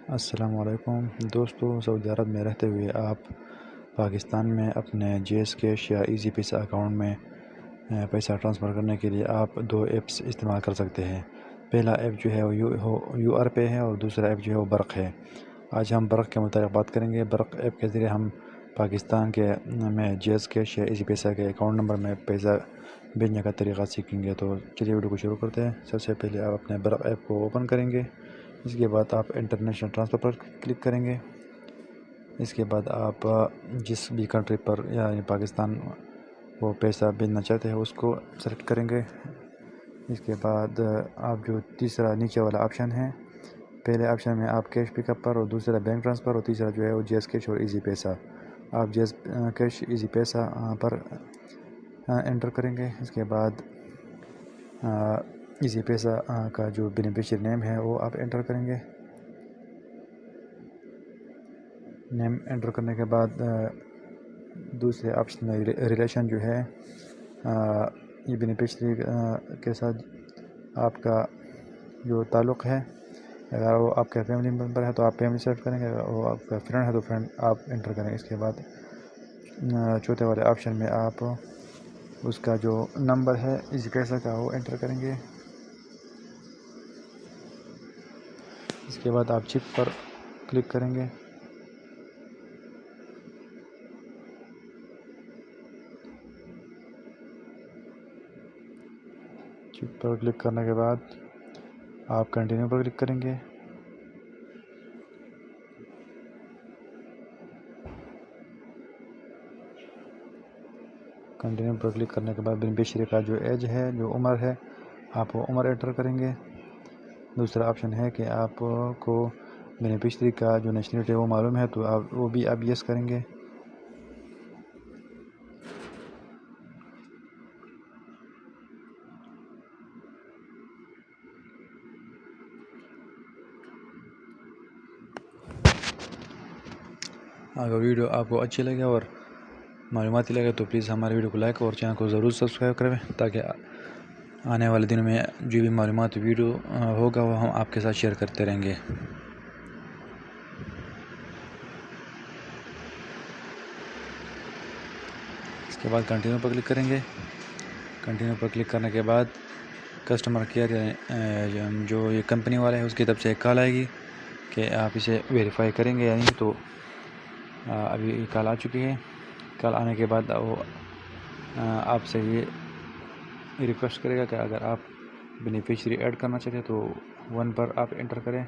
अस्सलामुअलैकुम दोस्तों, सऊदी अरब में रहते हुए आप पाकिस्तान में अपने जेस कैश या इजी पैसा अकाउंट में पैसा ट्रांसफ़र करने के लिए आप दो ऐप्स इस्तेमाल कर सकते हैं। पहला ऐप जो है वो यूआर पे है और दूसरा ऐप जो है वो बरक़ है। आज हम बरक़ के मुताबिक बात करेंगे। बरक़ ऐप के ज़रिए हम पाकिस्तान के में जेस कैश या इजी पैसा के अकाउंट नंबर में पैसा भेजने का तरीक़ा सीखेंगे। तो चलिए वीडियो को शुरू करते हैं। सबसे पहले आप अपने बरक़ ऐप को ओपन करेंगे। इसके बाद आप इंटरनेशनल ट्रांसफ़र पर क्लिक करेंगे। इसके बाद आप जिस भी कंट्री पर यानी पाकिस्तान वो पैसा भेजना चाहते हैं उसको सेलेक्ट करेंगे। इसके बाद आप जो तीसरा नीचे वाला ऑप्शन है, पहले ऑप्शन में आप कैश पिकअप पर और दूसरा बैंक ट्रांसफ़र और तीसरा जो है वो जेस कैश और इजी पैसा। आप जेस कैश इजी पैसा पर एंटर करेंगे। इसके बाद इजी पैसा का जो बेनिफिशियरी नेम है वो आप एंटर करेंगे। नेम एंटर करने के बाद दूसरे ऑप्शन में रिलेशन जो है ये बेनिफिशियरी के साथ आपका जो ताल्लुक़ है, अगर वो आपका फैमिली मेम्बर है तो आप फैमिली सेलेक्ट करेंगे, अगर वो आपका फ्रेंड है तो फ्रेंड आप एंटर करेंगे। इसके बाद चौथे वाले ऑप्शन में आप उसका जो नंबर है इसी पैसा का वो एंटर करेंगे। इसके बाद आप चिप पर क्लिक करेंगे। चिप पर क्लिक करने के बाद आप कंटिन्यू पर क्लिक करेंगे। कंटिन्यू पर क्लिक करने के बाद बेनिफिशियरी का जो एज है, जो उम्र है, आप वो उम्र एंटर करेंगे। दूसरा ऑप्शन है कि आपको बेनिफिशियरी का जो नेशनलिटी है वो मालूम है तो आप वो भी आप यस करेंगे। अगर वीडियो आपको अच्छी लगे और मालूमाती लगे तो प्लीज़ हमारे वीडियो को लाइक और चैनल को ज़रूर सब्सक्राइब करें, ताकि आने वाले दिनों में जो भी मालूमाती वीडियो होगा वो हम आपके साथ शेयर करते रहेंगे। इसके बाद कंटिन्यू पर क्लिक करेंगे। कंटिन्यू पर क्लिक करने के बाद कस्टमर केयर जो ये कंपनी वाला है उसकी तरफ से एक कॉल आएगी कि आप इसे वेरीफाई करेंगे या नहीं। तो अभी कॉल आ चुकी है। कॉल आने के बाद वो आपसे ये रिक्वेस्ट करेगा कि अगर आप बेनिफिशियरी ऐड करना चाहते हैं तो 1 पर आप एंटर करें।